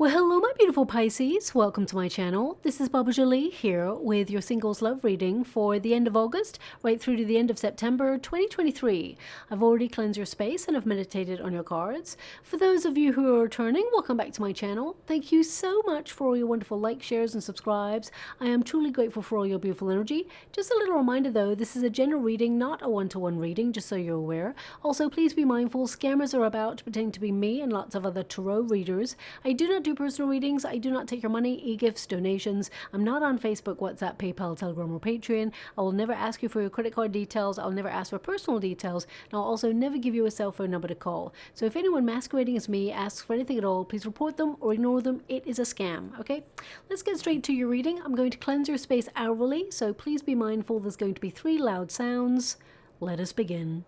Well, hello, my beautiful Pisces. Welcome to my channel. This is Baba Jolie here with your singles love reading for the end of August, right through to the end of September 2023. I've already cleansed your space and have meditated on your cards. For those of you who are returning, welcome back to my channel. Thank you so much for all your wonderful likes, shares, and subscribes. I am truly grateful for all your beautiful energy. Just a little reminder though, this is a general reading, not a one-to-one reading, just so you're aware. Also, please be mindful, scammers are about pretending to be me and lots of other tarot readers. I do not do personal readings. I do not take your money, e-gifts, donations. I'm not on Facebook, WhatsApp, PayPal, Telegram, or Patreon. I will never ask you for your credit card details. I'll never ask for personal details. And I'll also never give you a cell phone number to call. So if anyone masquerading as me asks for anything at all, please report them or ignore them. It is a scam, okay? Let's get straight to your reading. I'm going to cleanse your space hourly, so please be mindful there's going to be 3 loud sounds. Let us begin.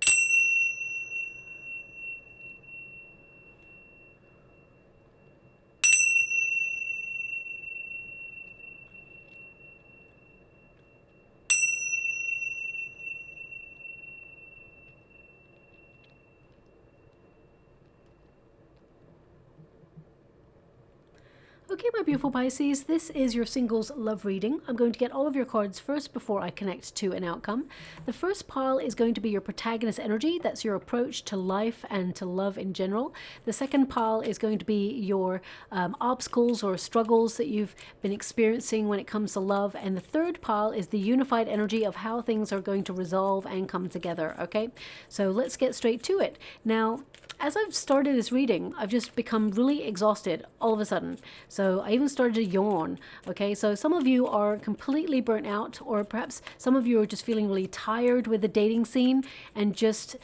Okay, my beautiful Pisces, this is your singles love reading. I'm going to get all of your cards first before I connect to an outcome. The first pile is going to be your protagonist energy. That's your approach to life and to love in general. The second pile is going to be your obstacles or struggles that you've been experiencing when it comes to love. And the third pile is the unified energy of how things are going to resolve and come together, okay? So let's get straight to it. Now, as I've started this reading, I've just become really exhausted all of a sudden. So I even started to yawn. Okay, so some of you are completely burnt out, or perhaps some of you are just feeling really tired with the dating scene and just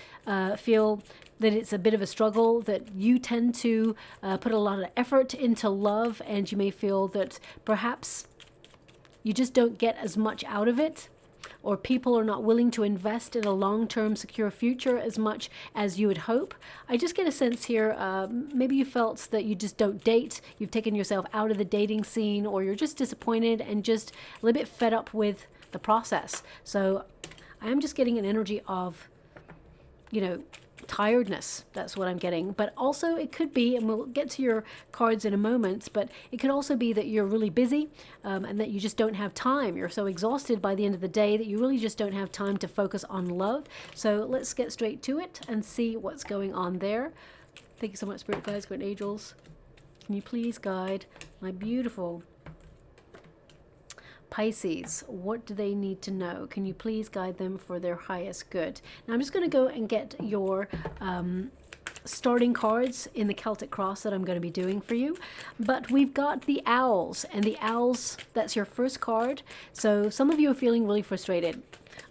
feel that it's a bit of a struggle, that you tend to put a lot of effort into love, and you may feel that perhaps you just don't get as much out of it, or people are not willing to invest in a long-term secure future as much as you would hope. I just get a sense here, maybe you felt that you just don't date, you've taken yourself out of the dating scene, or you're just disappointed and just a little bit fed up with the process. So I am just getting an energy of, you know, tiredness. That's what I'm getting. But also it could be, and we'll get to your cards in a moment, but it could also be that you're really busy and that you just don't have time. You're so exhausted by the end of the day that you really just don't have time to focus on love. So let's get straight to it and see what's going on there. Thank you so much, Spirit Guides, Great Angels. Can you please guide my beautiful Pisces? What do they need to know? Can you please guide them for their highest good? Now I'm just going to go and get your starting cards in the Celtic Cross that I'm going to be doing for you. But we've got the owls, and the owls, that's your first card. So some of you are feeling really frustrated.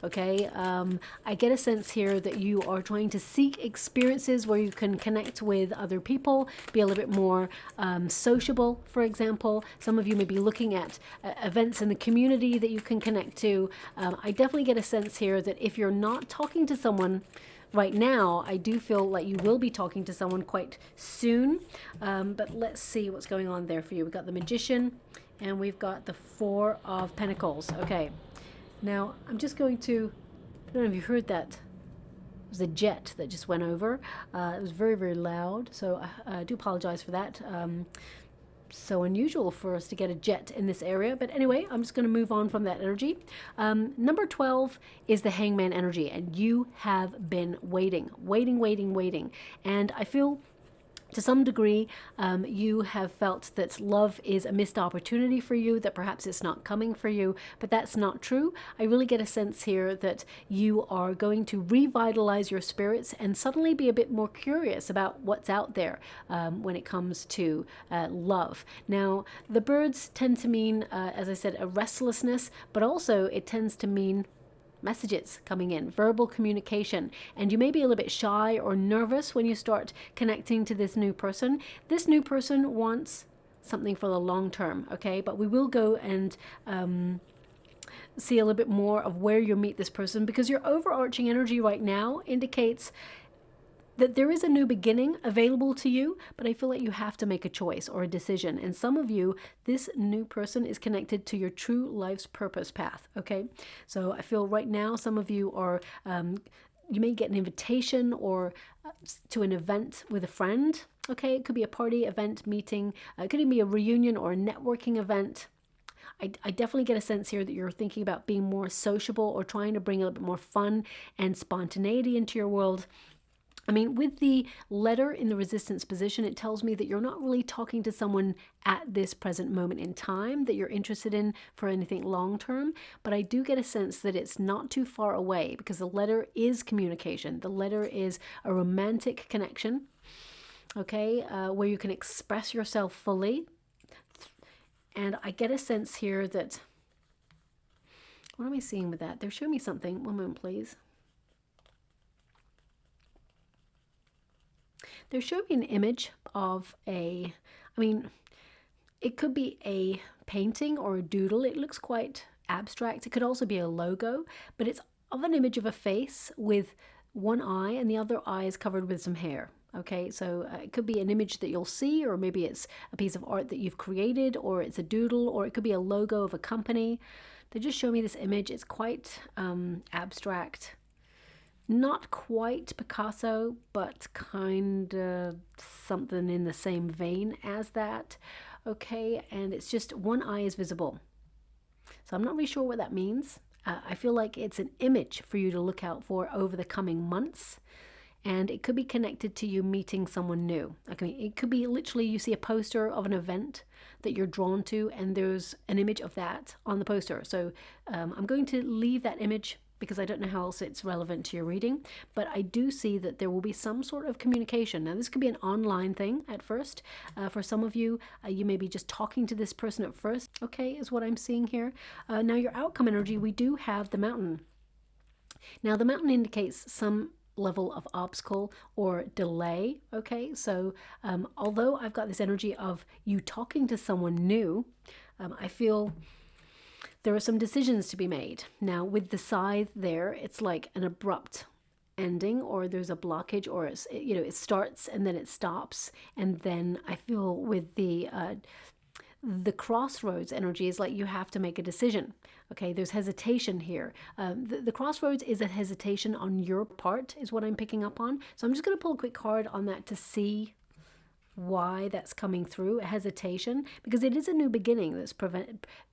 Okay, I get a sense here that you are trying to seek experiences where you can connect with other people, be a little bit more sociable, for example. Some of you may be looking at events in the community that you can connect to. I definitely get a sense here that if you're not talking to someone right now, I do feel like you will be talking to someone quite soon. But let's see what's going on there for you. We've got the Magician and we've got the Four of Pentacles. Okay. Now, I'm just going to, I don't know if you heard that. It was a jet that just went over. It was very, very loud, so I do apologize for that. So unusual for us to get a jet in this area. But anyway, I'm just going to move on from that energy. Number 12 is the Hangman energy, and you have been waiting. And I feel to some degree, you have felt that love is a missed opportunity for you, that perhaps it's not coming for you, but that's not true. I really get a sense here that you are going to revitalize your spirits and suddenly be a bit more curious about what's out there when it comes to love. Now, the birds tend to mean, as I said, a restlessness, but also it tends to mean messages coming in, verbal communication, and you may be a little bit shy or nervous when you start connecting to this new person. This new person wants something for the long term, okay? But we will go and see a little bit more of where you meet this person, because your overarching energy right now indicates that there is a new beginning available to you, but I feel like you have to make a choice or a decision. And some of you, this new person is connected to your true life's purpose path, okay? So I feel right now some of you are, you may get an invitation or to an event with a friend, Okay, it could be a party, event, meeting. It could even be a reunion or a networking event. I definitely get a sense here that you're thinking about being more sociable or trying to bring a little bit more fun and spontaneity into your world. I mean, with the letter in the resistance position, it tells me that you're not really talking to someone at this present moment in time that you're interested in for anything long term. But I do get a sense that it's not too far away, because the letter is communication. The letter is a romantic connection, okay, where you can express yourself fully. And I get a sense here that, what am I seeing with that? They're showing me something. One moment, please. They're showing me an image of I mean, it could be a painting or a doodle. It looks quite abstract. It could also be a logo, but it's of an image of a face with one eye, and the other eye is covered with some hair. Okay, so it could be an image that you'll see, or maybe it's a piece of art that you've created, or it's a doodle, or it could be a logo of a company. They just show me this image. It's quite abstract. Not quite Picasso, but kind of something in the same vein as that. Okay, and it's just one eye is visible. So I'm not really sure what that means. I feel like it's an image for you to look out for over the coming months. And it could be connected to you meeting someone new. It could be literally you see a poster of an event that you're drawn to, and there's an image of that on the poster. So I'm going to leave that image because I don't know how else it's relevant to your reading. But I do see that there will be some sort of communication. Now, this could be an online thing at first. For some of you, you may be just talking to this person at first, okay, is what I'm seeing here. Now, your outcome energy, we do have the mountain. Now, the mountain indicates some level of obstacle or delay. Okay, so although I've got this energy of you talking to someone new, I feel there are some decisions to be made. Now, with the scythe there, it's like an abrupt ending, or there's a blockage, or it's, it starts and then it stops. And then I feel with the crossroads energy is like you have to make a decision. Okay, there's hesitation here. The crossroads is a hesitation on your part, is what I'm picking up on. So I'm just going to pull a quick card on that to see why that's coming through, a hesitation, because it is a new beginning that's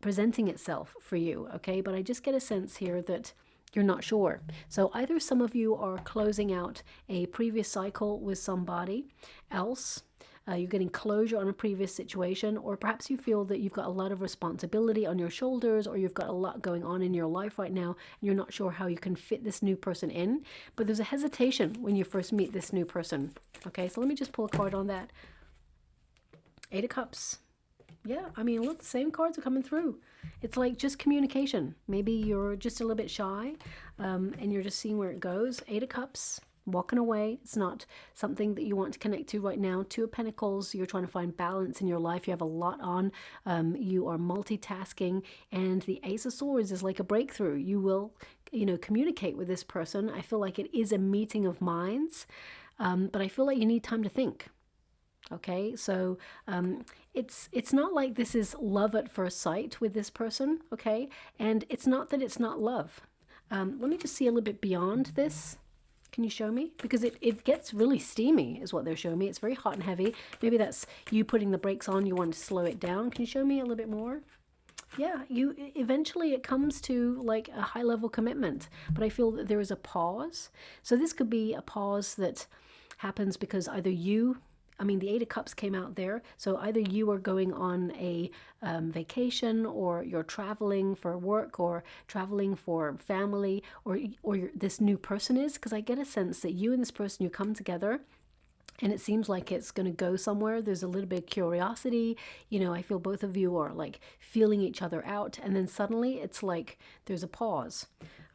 presenting itself for you. Okay, but I just get a sense here that you're not sure. So either some of you are closing out a previous cycle with somebody else, you're getting closure on a previous situation, or perhaps you feel that you've got a lot of responsibility on your shoulders, or you've got a lot going on in your life right now, and you're not sure how you can fit this new person in. But there's a hesitation when you first meet this new person. Okay, so let me just pull a card on that. 8 of Cups. Yeah, I mean, look, the same cards are coming through. It's like just communication. Maybe you're just a little bit shy, and you're just seeing where it goes. 8 of Cups. Walking away. It's not something that you want to connect to right now. 2 of Pentacles, you're trying to find balance in your life. You have a lot on. You are multitasking. And the Ace of Swords is like a breakthrough. You will, communicate with this person. I feel like it is a meeting of minds, but I feel like you need time to think. Okay, so it's not like this is love at first sight with this person, okay? And it's not that it's not love. Let me just see a little bit beyond this. Can you show me? Because it gets really steamy is what they're showing me. It's very hot and heavy. Maybe that's you putting the brakes on. You want to slow it down. Can you show me a little bit more? Yeah, eventually it comes to like a high level commitment. But I feel that there is a pause. So this could be a pause that happens because either the 8 of Cups came out there. So either you are going on a vacation, or you're traveling for work, or traveling for family, or this new person is, because I get a sense that you and this person, you come together and it seems like it's going to go somewhere. There's a little bit of curiosity. I feel both of you are like feeling each other out. And then suddenly it's like there's a pause.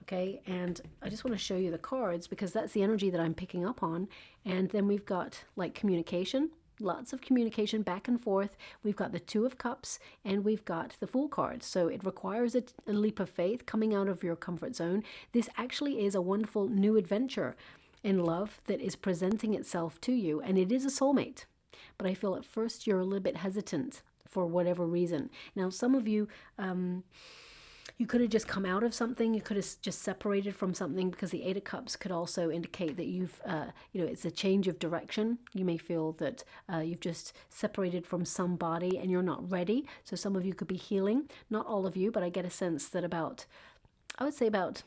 Okay, and I just want to show you the cards because that's the energy that I'm picking up on. And then we've got like communication, lots of communication back and forth. We've got the 2 of Cups, and we've got the Fool card. So it requires a leap of faith coming out of your comfort zone. This actually is a wonderful new adventure in love that is presenting itself to you, and it is a soulmate. But I feel at first you're a little bit hesitant for whatever reason. Now, some of you, You could have just come out of something. You could have just separated from something, because the Eight of Cups could also indicate that you've, it's a change of direction. You may feel that you've just separated from somebody and you're not ready. So some of you could be healing. Not all of you, but I get a sense that I would say about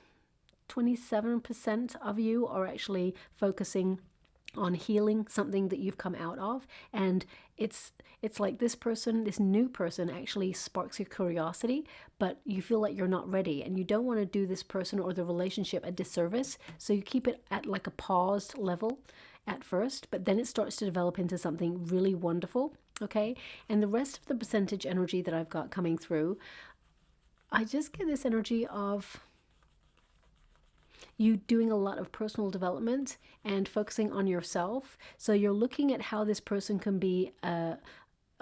27% of you are actually focusing on healing something that you've come out of. And it's like this new person actually sparks your curiosity, but you feel like you're not ready, and you don't want to do this person or the relationship a disservice, so you keep it at like a paused level at first, but then it starts to develop into something really wonderful. Okay, and the rest of the percentage energy that I've got coming through, I just get this energy of you doing a lot of personal development and focusing on yourself. So you're looking at how this person can be a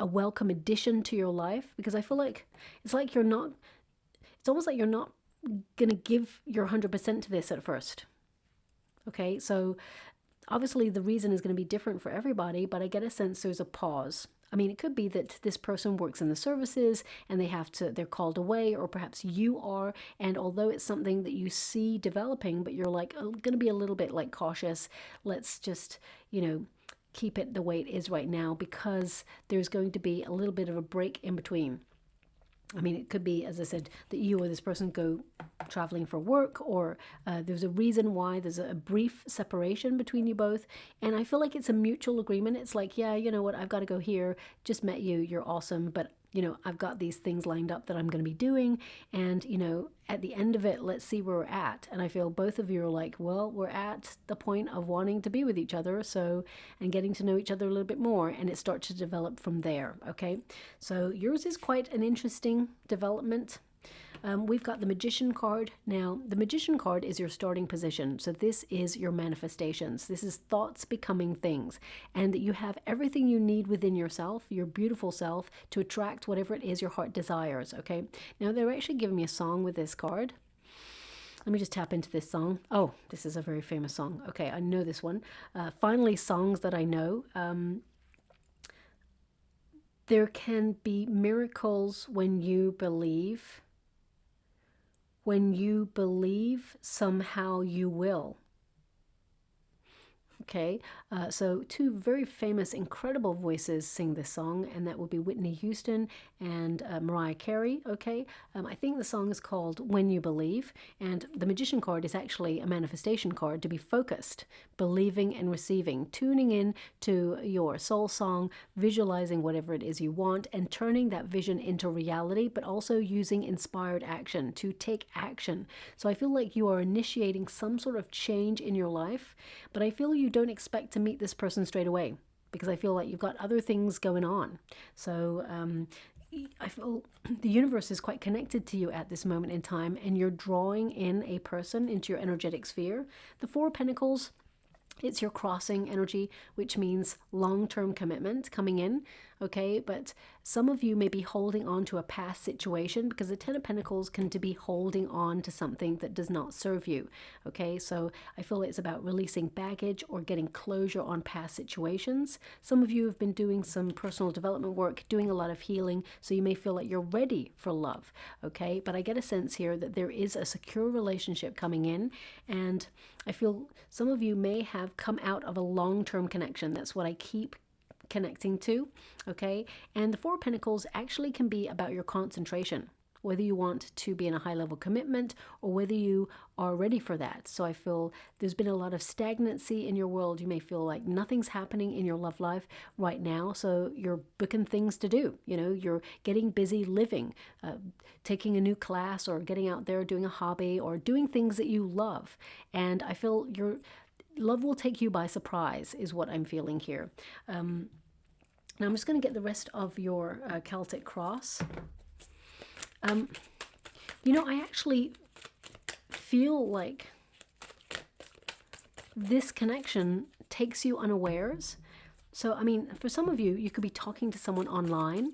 welcome addition to your life, because I feel like it's almost like you're not going to give your 100% to this at first. Okay, so obviously the reason is going to be different for everybody, but I get a sense there's a pause. I mean, it could be that this person works in the services and they're called away, or perhaps you are. And although it's something that you see developing, but you're like going to be a little bit like cautious. Let's just, keep it the way it is right now, because there's going to be a little bit of a break in between. I mean, it could be, as I said, that you or this person go traveling for work, or there's a reason why there's a brief separation between you both. And I feel like it's a mutual agreement. It's like, yeah, you know what, I've got to go here. Just met you. You're awesome. But, I've got these things lined up that I'm going to be doing. And, at the end of it, let's see where we're at. And I feel both of you are like, well, we're at the point of wanting to be with each other. So, and getting to know each other a little bit more. And it starts to develop from there. Okay. So yours is quite an interesting development. We've got the Magician card. Now, the Magician card is your starting position. So this is your manifestations. This is thoughts becoming things. And that you have everything you need within yourself, your beautiful self, to attract whatever it is your heart desires, okay? Now, they're actually giving me a song with this card. Let me just tap into this song. Oh, this is a very famous song. Okay, I know this one. Finally, songs that I know. There can be miracles when you believe. When you believe, somehow you will. Okay, so two very famous, incredible voices sing this song, and that would be Whitney Houston and Mariah Carey. Okay, I think the song is called When You Believe, and the Magician card is actually a manifestation card to be focused, believing and receiving, tuning in to your soul song, visualizing whatever it is you want, and turning that vision into reality, but also using inspired action to take action. So I feel like you are initiating some sort of change in your life, but I feel you don't expect to meet this person straight away, because I feel like you've got other things going on. So I feel the universe is quite connected to you at this moment in time, and you're drawing in a person into your energetic sphere. The Four of Pentacles, it's your crossing energy, which means long-term commitment coming in, okay? But some of you may be holding on to a past situation, because the Ten of Pentacles can be holding on to something that does not serve you, okay? So I feel it's about releasing baggage or getting closure on past situations. Some of you have been doing some personal development work, doing a lot of healing, so you may feel like you're ready for love, okay? But I get a sense here that there is a secure relationship coming in, and I feel some of you may have come out of a long-term connection. That's what I keep connecting to, okay? And the Four of Pentacles actually can be about your concentration, whether you want to be in a high-level commitment or whether you are ready for that. So I feel there's been a lot of stagnancy in your world. You may feel like nothing's happening in your love life right now, so you're booking things to do. You're getting busy living, taking a new class, or getting out there doing a hobby, or doing things that you love. And I feel your love will take you by surprise, is what I'm feeling here. Now I'm just going to get the rest of your Celtic cross. I actually feel like this connection takes you unawares. So, I mean, for some of you, you could be talking to someone online,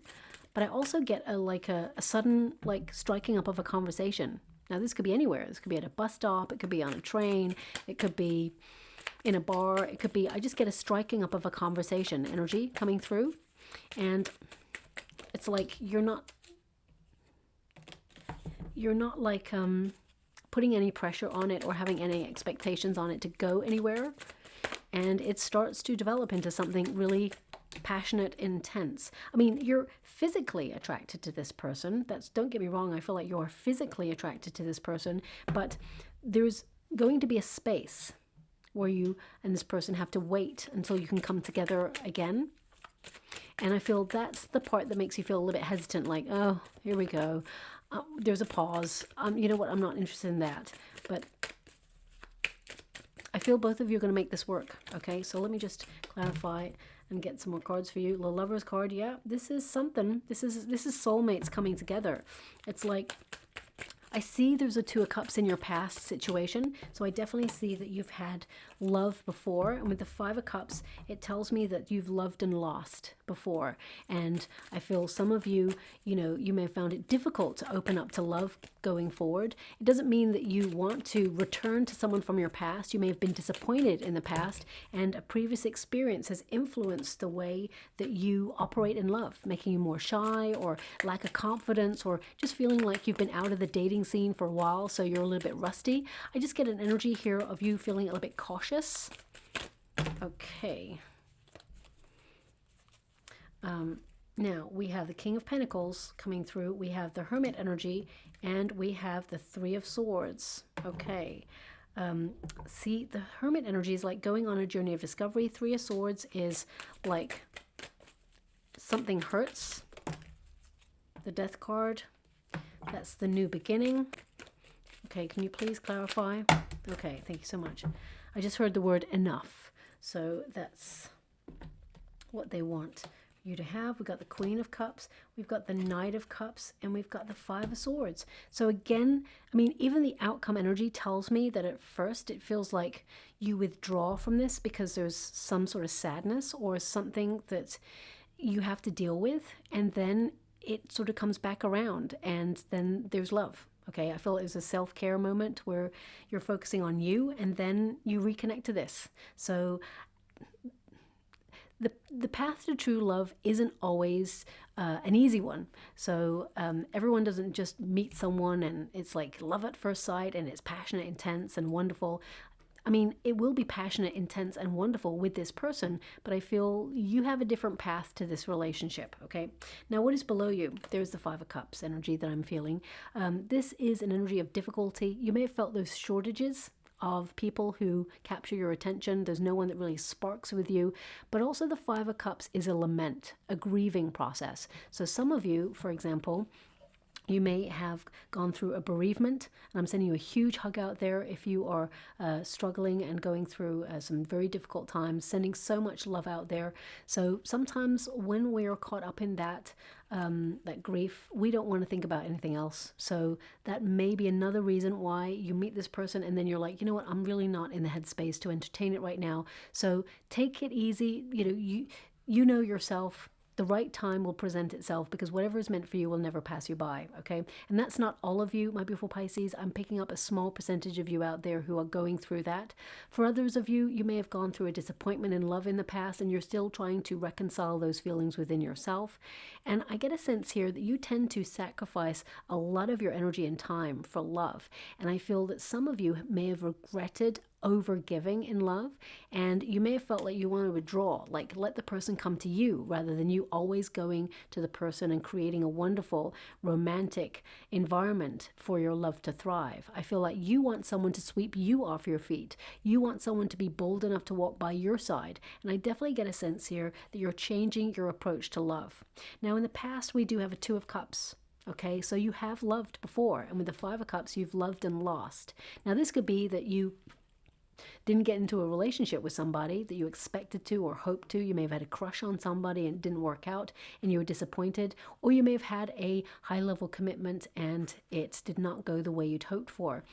but I also get a sudden, striking up of a conversation. Now, this could be anywhere. This could be at a bus stop. It could be on a train. It could be in a bar. It could be, I just get a striking up of a conversation energy coming through. And it's like you're not you're not like putting any pressure on it or having any expectations on it to go anywhere. And it starts to develop into something really passionate, intense. I mean, you're physically attracted to this person. Don't get me wrong, I feel like you're physically attracted to this person, but there's going to be a space where you and this person have to wait until you can come together again. And I feel that's the part that makes you feel a little bit hesitant, like, oh, here we go. There's a pause. You know what? I'm not interested in that. But I feel both of you are going to make this work. Okay, so let me just clarify and get some more cards for you. The Lover's card, yeah, this is something. This is soulmates coming together. It's like, I see there's a Two of Cups in your past situation. So I definitely see that you've had love before. And with the Five of Cups, it tells me that you've loved and lost before. And I feel some of you, you know, you may have found it difficult to open up to love going forward. It doesn't mean that you want to return to someone from your past. You may have been disappointed in the past, and a previous experience has influenced the way that you operate in love, making you more shy or lack of confidence, or just feeling like you've been out of the dating scene for a while, so you're a little bit rusty. I just get an energy here of you feeling a little bit cautious. Okay. Now we have the King of Pentacles coming through. We have the Hermit energy, and we have the Three of Swords. Okay. See, the Hermit energy is like going on a journey of discovery. Three of Swords is like something hurts. The Death card, that's the new beginning. Okay, can you please clarify? Okay, thank you so much. I just heard the word enough. So that's what they want you to have. We've got the Queen of Cups, we've got the Knight of Cups, and we've got the Five of Swords. So again, I mean, even the outcome energy tells me that at first it feels like you withdraw from this because there's some sort of sadness or something that you have to deal with, and then it sort of comes back around, and then there's love. Okay, I feel it was a self-care moment where you're focusing on you, and then you reconnect to this. So the path to true love isn't always an easy one. So everyone doesn't just meet someone and it's like love at first sight and it's passionate, intense, and wonderful. I mean, it will be passionate, intense, and wonderful with this person, but I feel you have a different path to this relationship, okay? Now, what is below you? There's the Five of Cups energy that I'm feeling. This is an energy of difficulty. You may have felt those shortages of people who capture your attention. There's no one that really sparks with you. But also the Five of Cups is a lament, a grieving process. So some of you, for example, you may have gone through a bereavement, and I'm sending you a huge hug out there if you are struggling and going through some very difficult times, sending so much love out there. So sometimes when we're caught up in that grief, we don't want to think about anything else. So that may be another reason why you meet this person and then you're like, you know what, I'm really not in the headspace to entertain it right now. So take it easy. You know yourself. The right time will present itself, because whatever is meant for you will never pass you by, okay? And that's not all of you, my beautiful Pisces. I'm picking up a small percentage of you out there who are going through that. For others of you, you may have gone through a disappointment in love in the past, and you're still trying to reconcile those feelings within yourself. And I get a sense here that you tend to sacrifice a lot of your energy and time for love. And I feel that some of you may have regretted over-giving in love, and you may have felt like you want to withdraw, like let the person come to you rather than you always going to the person and creating a wonderful romantic environment for your love to thrive. I feel like you want someone to sweep you off your feet. You want someone to be bold enough to walk by your side. And I definitely get a sense here that you're changing your approach to love. Now, in the past, we do have a Two of Cups. Okay, so you have loved before, and with the Five of Cups, you've loved and lost. Now, this could be that you didn't get into a relationship with somebody that you expected to or hoped to. You may have had a crush on somebody and it didn't work out and you were disappointed. Or you may have had a high-level commitment and it did not go the way you'd hoped for.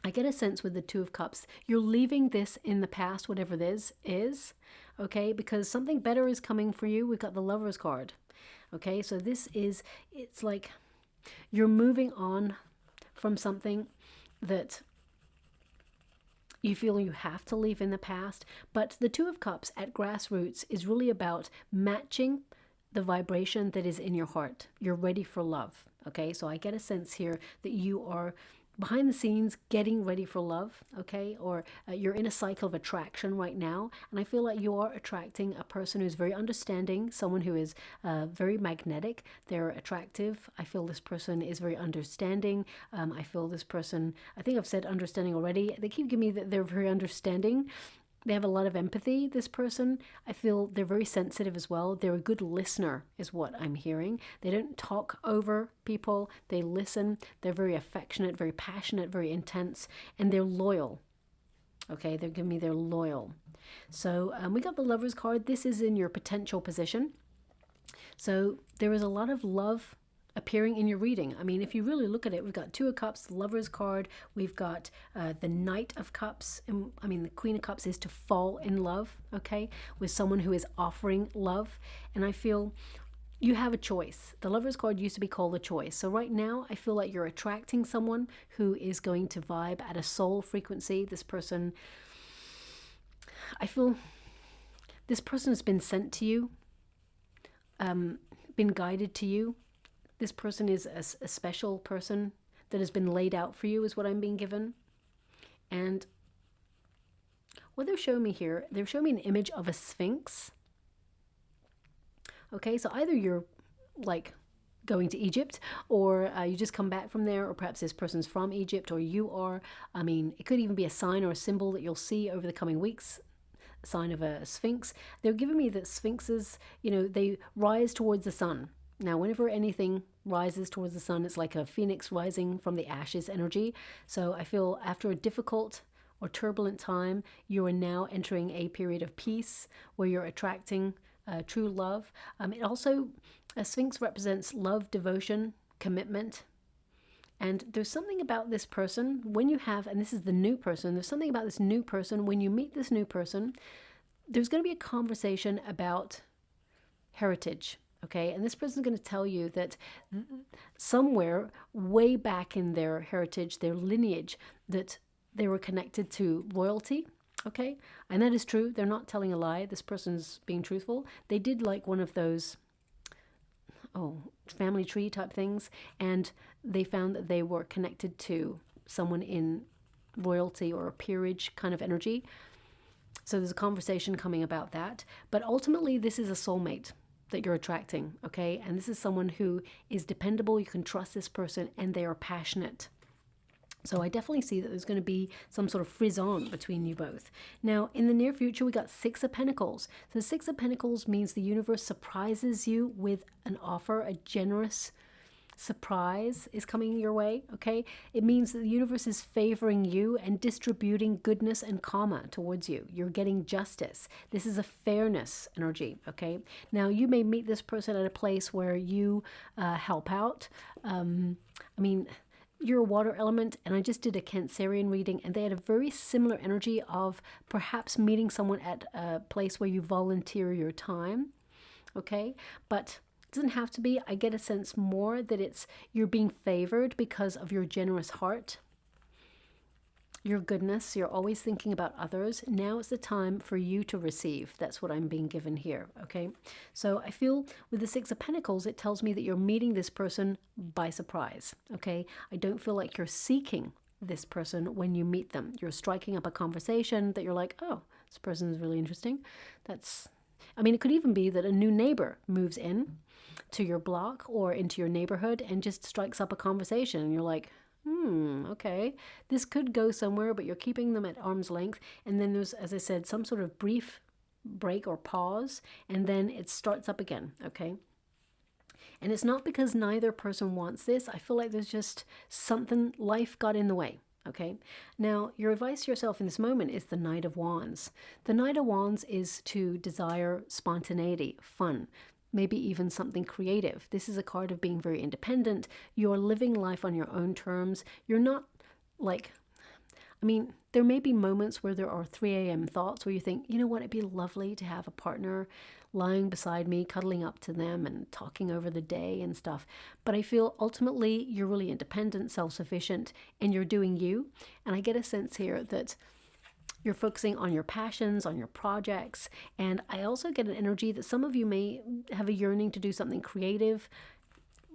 I get a sense with the Two of Cups, you're leaving this in the past, whatever this is, okay, because something better is coming for you. We've got the Lover's card, okay? So it's like you're moving on from something that you feel you have to leave in the past. But the Two of Cups at grassroots is really about matching the vibration that is in your heart. You're ready for love, Okay, so I get a sense here that you are behind the scenes getting ready for love, okay, or you're in a cycle of attraction right now, and I feel like you are attracting a person who's very understanding, someone who is very magnetic. They're attractive. I feel this person is very understanding. I feel this person, I think I've said understanding already. They keep giving me that they're very understanding. They have a lot of empathy, this person. I feel they're very sensitive as well. They're a good listener is what I'm hearing. They don't talk over people. They listen. They're very affectionate, very passionate, very intense, and they're loyal. Okay, they're giving me they're loyal. So we got the Lovers card. This is in your potential position. So there is a lot of love appearing in your reading. I mean, if you really look at it, we've got Two of Cups, the Lovers card. We've got the Knight of Cups. And, I mean, the Queen of Cups is to fall in love, okay, with someone who is offering love. And I feel you have a choice. The Lovers card used to be called a choice. So right now, I feel like you're attracting someone who is going to vibe at a soul frequency. This person, I feel this person has been sent to you, been guided to you. This person is a special person that has been laid out for you is what I'm being given. And what they're showing me here, they're showing me an image of a sphinx. Okay, so either you're like going to Egypt, or you just come back from there, or perhaps this person's from Egypt, or you are. I mean, it could even be a sign or a symbol that you'll see over the coming weeks. A sign of a sphinx. They're giving me that sphinxes, you know, they rise towards the sun. Now, whenever anything rises towards the sun, it's like a phoenix rising from the ashes energy. So I feel after a difficult or turbulent time, you are now entering a period of peace where you're attracting true love. It also, a sphinx represents love, devotion, commitment. And there's something about this person when you have, and this is the new person, there's something about this new person. When you meet this new person, there's going to be a conversation about heritage. Okay, and this person's going to tell you that somewhere way back in their heritage, their lineage, that they were connected to royalty. Okay, and that is true. They're not telling a lie. This person's being truthful. They did like one of those, family tree type things, and they found that they were connected to someone in royalty or a peerage kind of energy. So there's a conversation coming about that. But ultimately, this is a soulmate that you're attracting, okay? And this is someone who is dependable. You can trust this person, and they are passionate. So I definitely see that there's going to be some sort of frisson between you both. Now, in the near future, we got Six of Pentacles. So Six of Pentacles means the universe surprises you with an offer, a generous surprise is coming your way, okay? It means that the universe is favoring you and distributing goodness and karma towards you. You're getting justice. This is a fairness energy, okay? Now, you may meet this person at a place where you help out. You're a water element, and I just did a Cancerian reading, and they had a very similar energy of perhaps meeting someone at a place where you volunteer your time, okay? But it doesn't have to be. I get a sense more that it's you're being favored because of your generous heart, your goodness. You're always thinking about others. Now is the time for you to receive. That's what I'm being given here, okay? So I feel with the Six of Pentacles, it tells me that you're meeting this person by surprise, okay? I don't feel like you're seeking this person when you meet them. You're striking up a conversation that you're like, oh, this person is really interesting. It could even be that a new neighbor moves in to your block or into your neighborhood and just strikes up a conversation, and you're like, okay, this could go somewhere, but you're keeping them at arm's length. And then there's, as I said, some sort of brief break or pause, and then it starts up again, okay? And it's not because neither person wants this. I feel like there's just something, life got in the way, okay? Now, your advice to yourself in this moment is the Knight of Wands. The Knight of Wands is to desire spontaneity, fun, maybe even something creative. This is a card of being very independent. You're living life on your own terms. You're not like, there may be moments where there are 3 a.m. thoughts where you think, you know what, it'd be lovely to have a partner lying beside me, cuddling up to them and talking over the day and stuff. But I feel ultimately you're really independent, self-sufficient, and you're doing you. And I get a sense here that you're focusing on your passions, on your projects. And I also get an energy that some of you may have a yearning to do something creative,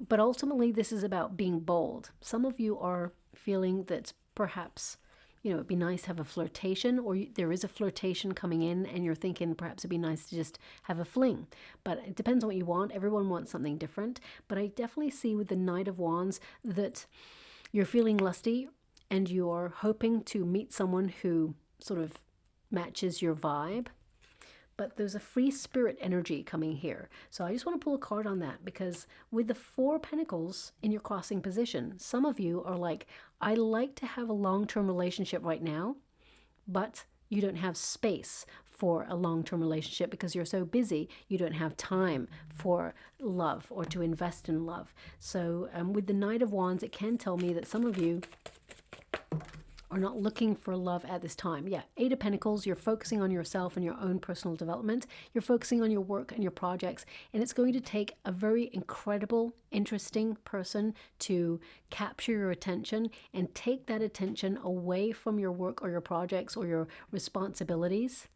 But ultimately, this is about being bold. Some of you are feeling that perhaps, it'd be nice to have a flirtation, or there is a flirtation coming in and you're thinking perhaps it'd be nice to just have a fling. But it depends on what you want. Everyone wants something different. But I definitely see with the Knight of Wands that you're feeling lusty and you're hoping to meet someone who sort of matches your vibe. But there's a free spirit energy coming here. So I just want to pull a card on that, because with the Four of Pentacles in your crossing position, some of you are like, I like to have a long-term relationship right now, but you don't have space for a long-term relationship because you're so busy, you don't have time for love or to invest in love. So with the Knight of Wands, it can tell me that some of you are not looking for love at this time. Yeah, Eight of Pentacles, you're focusing on yourself and your own personal development. You're focusing on your work and your projects, and it's going to take a very incredible, interesting person to capture your attention and take that attention away from your work or your projects or your responsibilities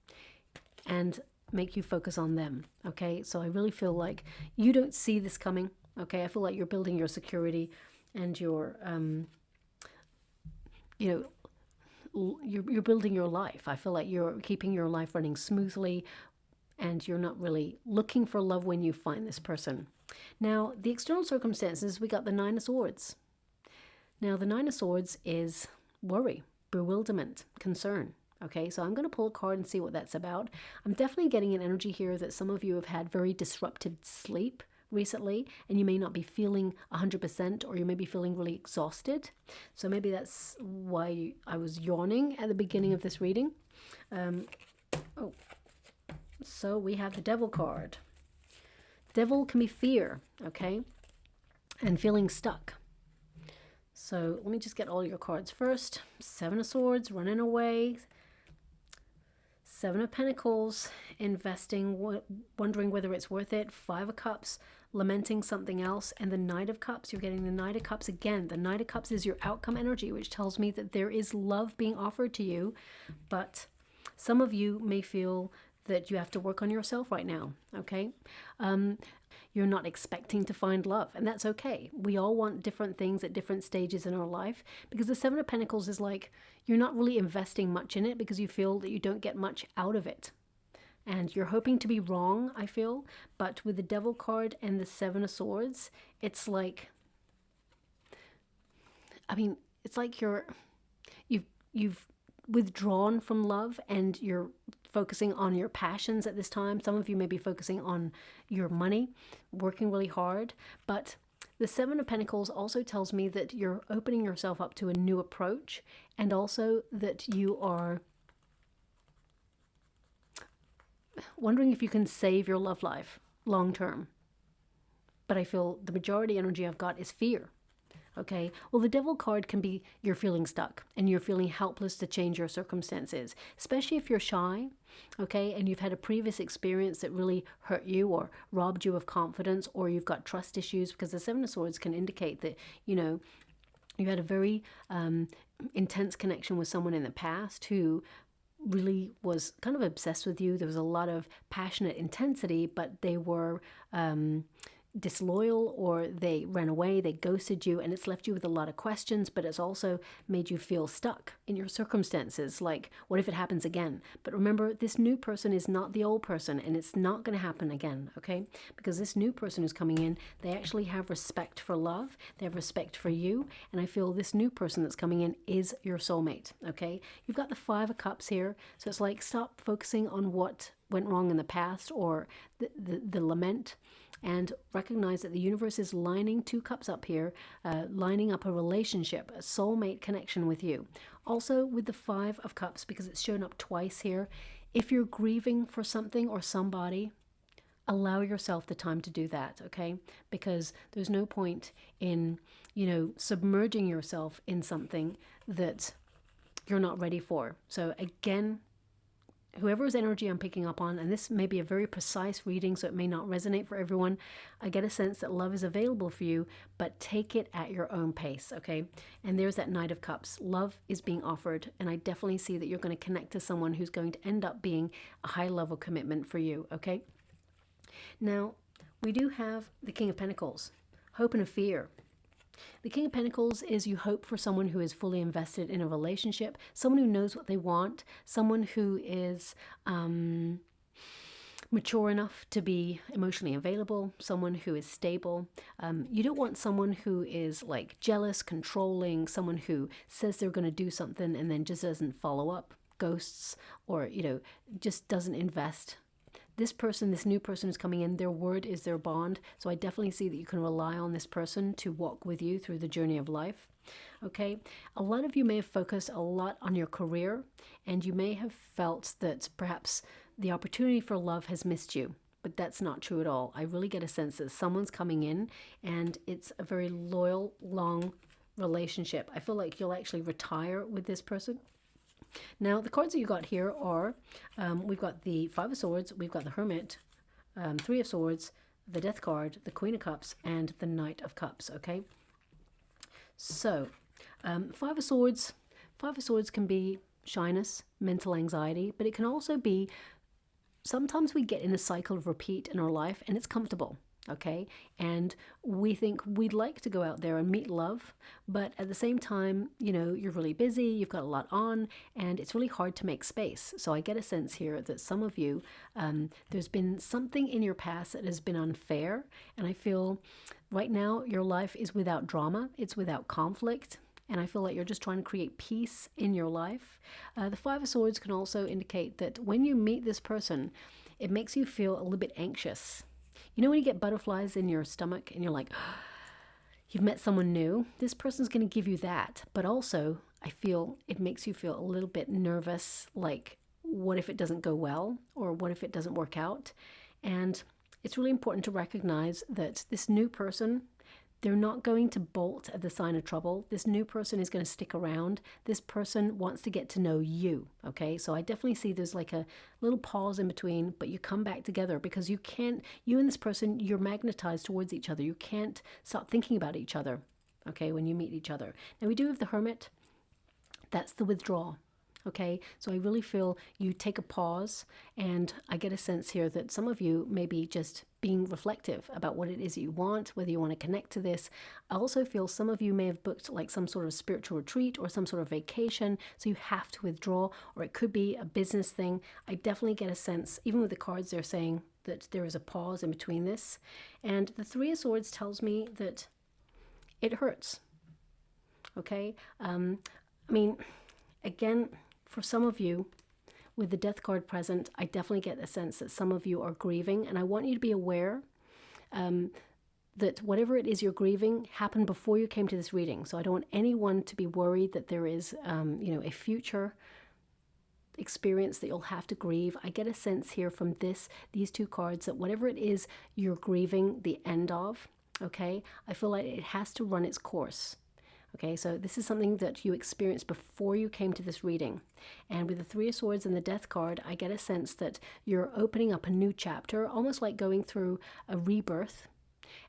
and make you focus on them. Okay, so I really feel like you don't see this coming. Okay, I feel like you're building your security and your you're building your life. I feel like you're keeping your life running smoothly and you're not really looking for love when you find this person. Now, the external circumstances, we got the Nine of Swords. Now, the Nine of Swords is worry, bewilderment, concern. Okay, so I'm going to pull a card and see what that's about. I'm definitely getting an energy here that some of you have had very disruptive sleep recently, and you may not be feeling 100%, or you may be feeling really exhausted. So maybe that's why I was yawning at the beginning of this reading. So we have the Devil card. Devil can be fear, okay, and feeling stuck. So let me just get all your cards first. Seven of Swords, running away. Seven of Pentacles, investing, wondering whether it's worth it. Five of Cups, lamenting something else. And the Knight of Cups, you're getting the Knight of Cups again. The Knight of Cups is your outcome energy, which tells me that there is love being offered to you. But some of you may feel that you have to work on yourself right now, okay? You're not expecting to find love, and that's okay. We all want different things at different stages in our life, because the Seven of Pentacles is like you're not really investing much in it because you feel that you don't get much out of it. And you're hoping to be wrong, I feel. But with the Devil card and the Seven of Swords, it's like, it's like you've withdrawn from love and you're focusing on your passions at this time. Some of you may be focusing on your money, working really hard. But the Seven of Pentacles also tells me that you're opening yourself up to a new approach, and also that you are wondering if you can save your love life long term. But I feel the majority energy I've got is fear. Okay, well, the Devil card can be you're feeling stuck and you're feeling helpless to change your circumstances, especially if you're shy, okay, and you've had a previous experience that really hurt you or robbed you of confidence, or you've got trust issues, because the Seven of Swords can indicate that, you had a very intense connection with someone in the past who really was kind of obsessed with you. There was a lot of passionate intensity, but they were disloyal, or they ran away, they ghosted you, and it's left you with a lot of questions, but it's also made you feel stuck in your circumstances, like, what if it happens again? But remember, this new person is not the old person, and it's not going to happen again, okay? Because this new person who's coming in, they actually have respect for love, they have respect for you, and I feel this new person that's coming in is your soulmate, okay? You've got the Five of Cups here, so it's like, stop focusing on what went wrong in the past, or the lament, and recognize that the universe is lining two cups up here, lining up a relationship, a soulmate connection with you. Also with the Five of Cups, because it's shown up twice here, if you're grieving for something or somebody, allow yourself the time to do that, okay? Because there's no point in, submerging yourself in something that you're not ready for. So again, whoever's energy I'm picking up on, and this may be a very precise reading, so it may not resonate for everyone, I get a sense that love is available for you, but take it at your own pace, okay? And there's that Knight of Cups. Love is being offered, and I definitely see that you're going to connect to someone who's going to end up being a high-level commitment for you, okay? Now, we do have the King of Pentacles. hope and a fear. The King of Pentacles is you hope for someone who is fully invested in a relationship, someone who knows what they want, someone who is mature enough to be emotionally available, someone who is stable. You don't want someone who is like jealous, controlling, someone who says they're going to do something and then just doesn't follow up, ghosts, or, just doesn't invest. This person, this new person who's coming in, their word is their bond. So I definitely see that you can rely on this person to walk with you through the journey of life. Okay, a lot of you may have focused a lot on your career, and you may have felt that perhaps the opportunity for love has missed you, but that's not true at all. I really get a sense that someone's coming in and it's a very loyal, long relationship. I feel like you'll actually retire with this person. Now, the cards that you got here are, we've got the Five of Swords, we've got the Hermit, Three of Swords, the Death card, the Queen of Cups, and the Knight of Cups, okay? So, Five of Swords can be shyness, mental anxiety, but it can also be sometimes we get in a cycle of repeat in our life and it's comfortable, okay? And we think we'd like to go out there and meet love, but at the same time, you're really busy, you've got a lot on, and it's really hard to make space. So I get a sense here that some of you, there's been something in your past that has been unfair, and I feel right now your life is without drama, it's without conflict. And I feel like you're just trying to create peace in your life. The Five of Swords can also indicate that when you meet this person, it makes you feel a little bit anxious. You know when you get butterflies in your stomach and you're like, you've met someone new? This person's going to give you that. But also, I feel it makes you feel a little bit nervous, like, what if it doesn't go well? Or what if it doesn't work out? And it's really important to recognize that this new person, they're not going to bolt at the sign of trouble. This new person is going to stick around. This person wants to get to know you, okay? So I definitely see there's like a little pause in between, but you come back together because you and this person, you're magnetized towards each other. You can't stop thinking about each other, okay, when you meet each other. Now we do have the Hermit. That's the withdrawal. Okay, so I really feel you take a pause, and I get a sense here that some of you may be just being reflective about what it is that you want, whether you want to connect to this. I also feel some of you may have booked like some sort of spiritual retreat or some sort of vacation, so you have to withdraw, or it could be a business thing. I definitely get a sense, even with the cards, they're saying that there is a pause in between this. And the Three of Swords tells me that it hurts. Okay, again, for some of you, with the Death card present, I definitely get the sense that some of you are grieving, and I want you to be aware that whatever it is you're grieving happened before you came to this reading. So I don't want anyone to be worried that there is, a future experience that you'll have to grieve. I get a sense here from these two cards that whatever it is you're grieving the end of, okay, I feel like it has to run its course. Okay, so this is something that you experienced before you came to this reading. And with the Three of Swords and the Death card, I get a sense that you're opening up a new chapter, almost like going through a rebirth.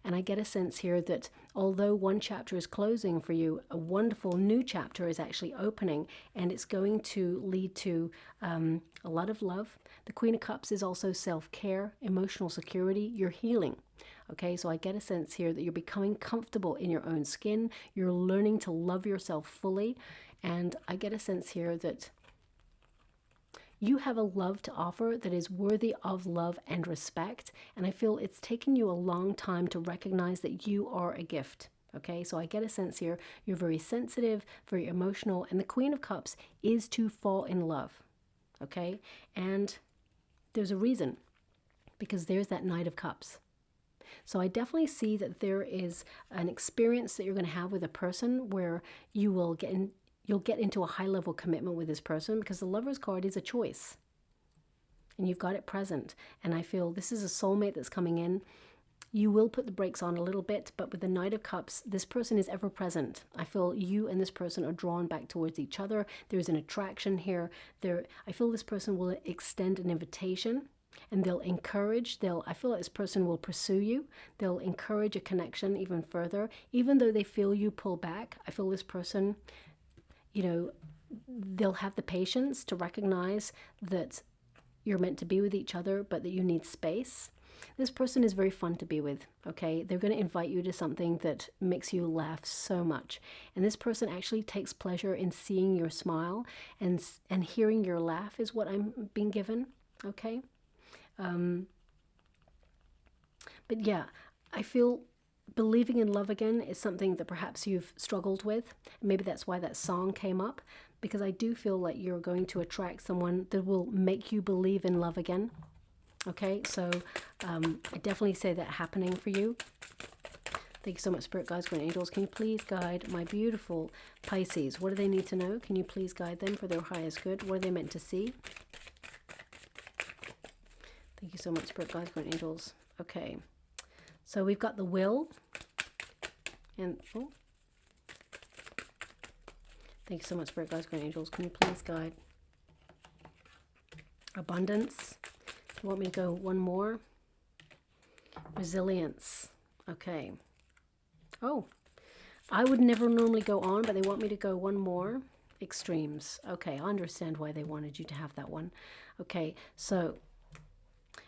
And I get a sense here that although one chapter is closing for you, a wonderful new chapter is actually opening, and it's going to lead to a lot of love. The Queen of Cups is also self-care, emotional security, you're healing. Okay, so I get a sense here that you're becoming comfortable in your own skin. You're learning to love yourself fully. And I get a sense here that you have a love to offer that is worthy of love and respect. And I feel it's taken you a long time to recognize that you are a gift. Okay, so I get a sense here you're very sensitive, very emotional. And the Queen of Cups is to fall in love. Okay, and there's a reason, because there's that Knight of Cups. So I definitely see that there is an experience that you're going to have with a person where you'll get into a high level commitment with this person, because the Lover's card is a choice. And you've got it present. And I feel this is a soulmate that's coming in. You will put the brakes on a little bit, but with the Knight of Cups, this person is ever present. I feel you and this person are drawn back towards each other. There's an attraction here. I feel this person will extend an invitation. And they'll encourage, I feel like this person will pursue you. They'll encourage a connection even further. Even though they feel you pull back, I feel this person, they'll have the patience to recognize that you're meant to be with each other, but that you need space. This person is very fun to be with, okay? They're going to invite you to something that makes you laugh so much. And this person actually takes pleasure in seeing your smile, and hearing your laugh is what I'm being given, okay? But yeah, I feel believing in love again is something that perhaps you've struggled with. Maybe that's why that song came up, because I do feel like you're going to attract someone that will make you believe in love again. Okay, so I definitely say that happening for you. Thank you so much, Spirit Guides, Guardian Angels. Can you please guide my beautiful Pisces? What do they need to know? Can you please guide them for their highest good? What are they meant to see? Thank you so much, Spirit Guides, Guardian Angels. Okay, so we've got the will. And, oh. Thank you so much, Spirit Guides, Guardian Angels. Can you please guide abundance? You want me to go one more? Resilience. Okay. Oh, I would never normally go on, but they want me to go one more. Extremes. Okay, I understand why they wanted you to have that one. Okay, so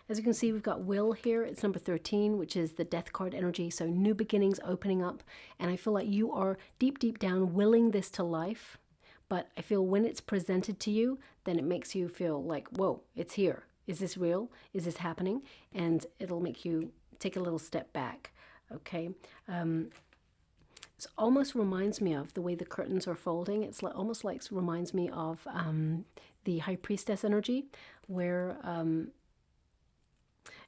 as you can see, we've got will here. It's number 13, which is the death card energy. So new beginnings, opening up. And I feel like you are deep, deep down willing this to life. But I feel when it's presented to you, then it makes you feel like, whoa, it's here. Is this real? Is this happening? And it'll make you take a little step back. Okay. It almost reminds me of the way the curtains are folding. It's like, almost like reminds me of the High Priestess energy, where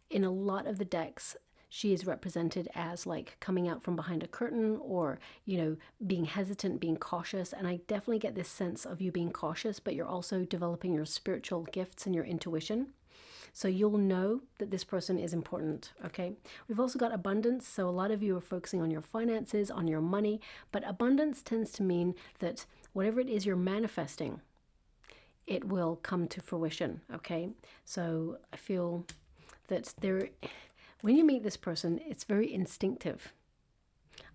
in a lot of the decks, she is represented as like coming out from behind a curtain, or, you know, being hesitant, being cautious. And I definitely get this sense of you being cautious, but you're also developing your spiritual gifts and your intuition. So you'll know that this person is important, okay? We've also got abundance. So a lot of you are focusing on your finances, on your money, but abundance tends to mean that whatever it is you're manifesting, it will come to fruition, okay? So I feel that when you meet this person, it's very instinctive.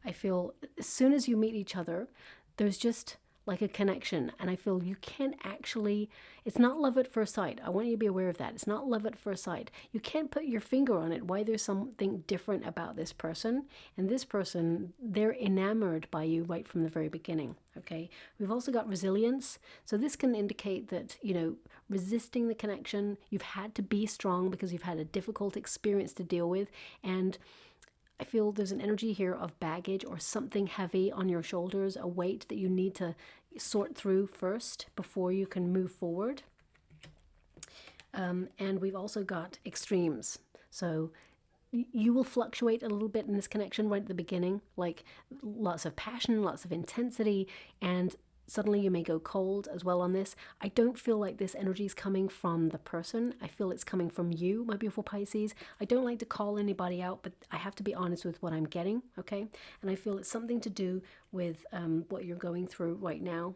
I feel as soon as you meet each other, there's just like a connection. And I feel you can't actually, it's not love at first sight. I want you to be aware of that. It's not love at first sight. You can't put your finger on it, why there's something different about this person. And this person, they're enamored by you right from the very beginning. Okay. We've also got resilience. So this can indicate that, you know, resisting the connection, you've had to be strong because you've had a difficult experience to deal with. And I feel there's an energy here of baggage or something heavy on your shoulders, a weight that you need to sort through first before you can move forward. And we've also got extremes. So you will fluctuate a little bit in this connection right at the beginning, like lots of passion, lots of intensity, and suddenly you may go cold as well on this. I don't feel like this energy is coming from the person. I feel it's coming from you, my beautiful Pisces. I don't like to call anybody out, but I have to be honest with what I'm getting, okay? And I feel it's something to do with what you're going through right now.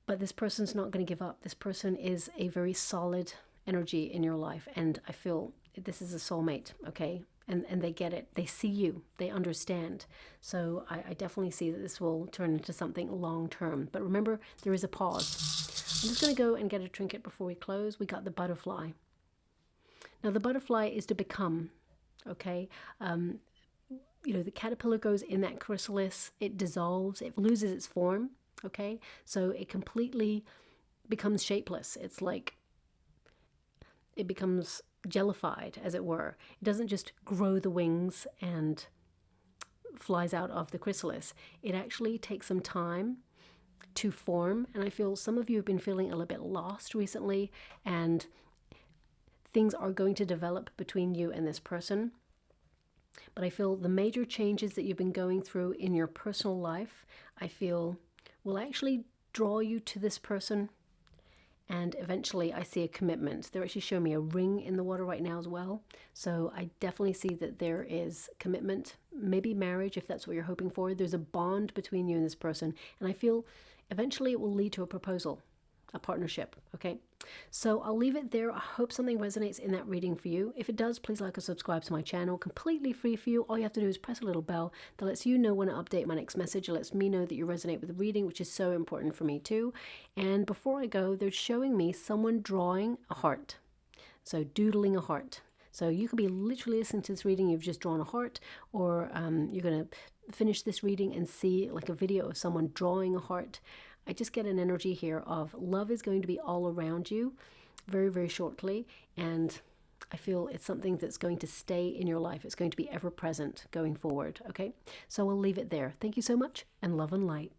But this person's not going to give up. This person is a very solid energy in your life, and I feel this is a soulmate, okay? And they get it. They see you. They understand. So I definitely see that this will turn into something long-term. But remember, there is a pause. I'm just going to go and get a trinket before we close. We got the butterfly. Now, the butterfly is to become, okay? You know, the caterpillar goes in that chrysalis. It dissolves. It loses its form, okay? So it completely becomes shapeless. It's like it becomes jellified, as it were. It doesn't just grow the wings and flies out of the chrysalis. It actually takes some time to form, and I feel some of you have been feeling a little bit lost recently, and things are going to develop between you and this person. But I feel the major changes that you've been going through in your personal life, I feel will actually draw you to this person. And eventually I see a commitment. They're actually showing me a ring in the water right now as well. So I definitely see that there is commitment, maybe marriage if that's what you're hoping for. There's a bond between you and this person. And I feel eventually it will lead to a proposal, a partnership, okay? So I'll leave it there. I hope something resonates in that reading for you. If it does, please like or subscribe to my channel. Completely free for you. All you have to do is press a little bell that lets you know when I update my next message. It lets me know that you resonate with the reading, which is so important for me too. And before I go, they're showing me someone drawing a heart. So doodling a heart. So you could be literally listening to this reading, you've just drawn a heart, or you're going to finish this reading and see like a video of someone drawing a heart. I just get an energy here of love is going to be all around you very, very shortly. And I feel it's something that's going to stay in your life. It's going to be ever present going forward. Okay, so we'll leave it there. Thank you so much, and love and light.